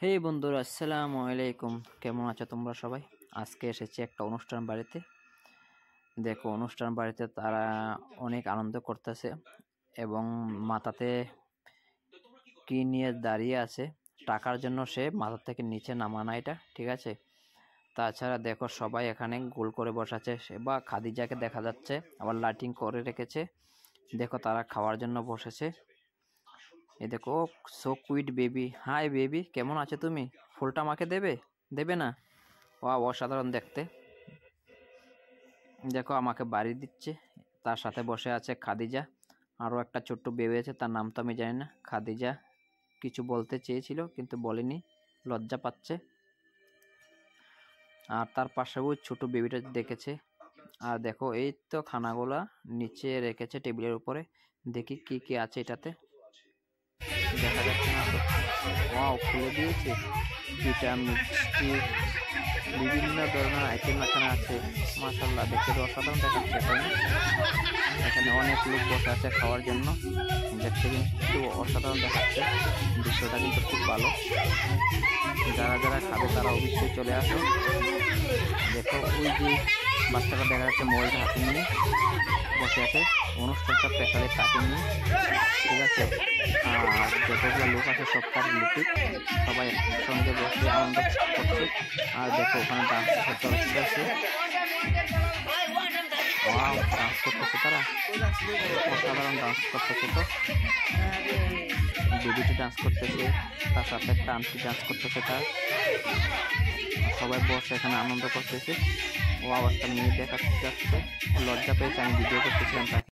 হেই বন্ধুরা, আসসালামু আলাইকুম। কেমন আছো তোমরা সবাই? আজকে এসেছি একটা অনুষ্ঠান বাড়িতে। দেখো, অনুষ্ঠান বাড়িতে তারা অনেক আনন্দ করতেছে এবং মাথাতে কি নিয়ে দাঁড়িয়ে আছে, টাকার জন্য সে মাথা থেকে নিচে নামানা, এটা ঠিক আছে। তাছাড়া দেখো, সবাই এখানে গোল করে বসাছে বা খাদিজাকে দেখা যাচ্ছে, আবার লাইটিং করে রেখেছে। দেখো, তারা খাওয়ার জন্য বসেছে। এই দেখো, so cute baby. Hi baby, কেমন আছে তুমি? ফুলটা আমাকে দেবে? দেবে না? অসাধারণ দেখতে। দেখো, আমাকে বাড়ি দিচ্ছে। তার সাথে বসে আছে খাদিজা। আরও একটা ছোট্ট বেবি আছে, তার নাম তো আমি জানি না। খাদিজা কিছু বলতে চেয়েছিল কিন্তু বলেনি, লজ্জা পাচ্ছে। আর তার পাশে ওই ছোট বেবিটা দেখেছে। আর দেখো, এই তো খানাগুলা নিচে রেখেছে টেবিলের উপরে। দেখি কি কি আছে এটাতে, দেখা যাচ্ছে না তো। খুলে দিয়েছে। পিঠা, মিষ্টি, বিভিন্ন ধরনের আইটেম এখানে আছে। মাশাআল্লাহ, দেখতে তো অসাধারণ দেখাচ্ছে, তাই না? এখানে অনেক লোক বসে আছে খাওয়ার জন্য। দেখতে কিন্তু অসাধারণ দেখাচ্ছে, দৃশ্যটা কিন্তু খুব ভালো। যারা যারা খাবে তারা অবশ্যই চলে আসো। দেখো, ওই যে বাচ্চাটা দেখা যাচ্ছে মোবাইলটা হাতে নিয়ে বসে আছে, অনুষ্ঠানটা পেশালে তাকে নিয়ে, ঠিক আছে। আর যতগুলো লোক আছে সব তার রিলেটিভ, সবাই একসঙ্গে বসে আনন্দ করছে। আর দেখো, ওখানে ডান্স করতেছে। ডান্স করতেছে তারা, অসাধারণ ডান্স করতেছে। তো বেবিটি ডান্স করতেছে, তার সাথে একটা আন্টি ডান্স করতেছে। তার সবাই বসে এখানে আনন্দ করতেছে। একটা মেয়ে দেখা যাচ্ছে, লজ্জা পেয়েছে, আমি ভিডিও করতেছিলাম তাকে।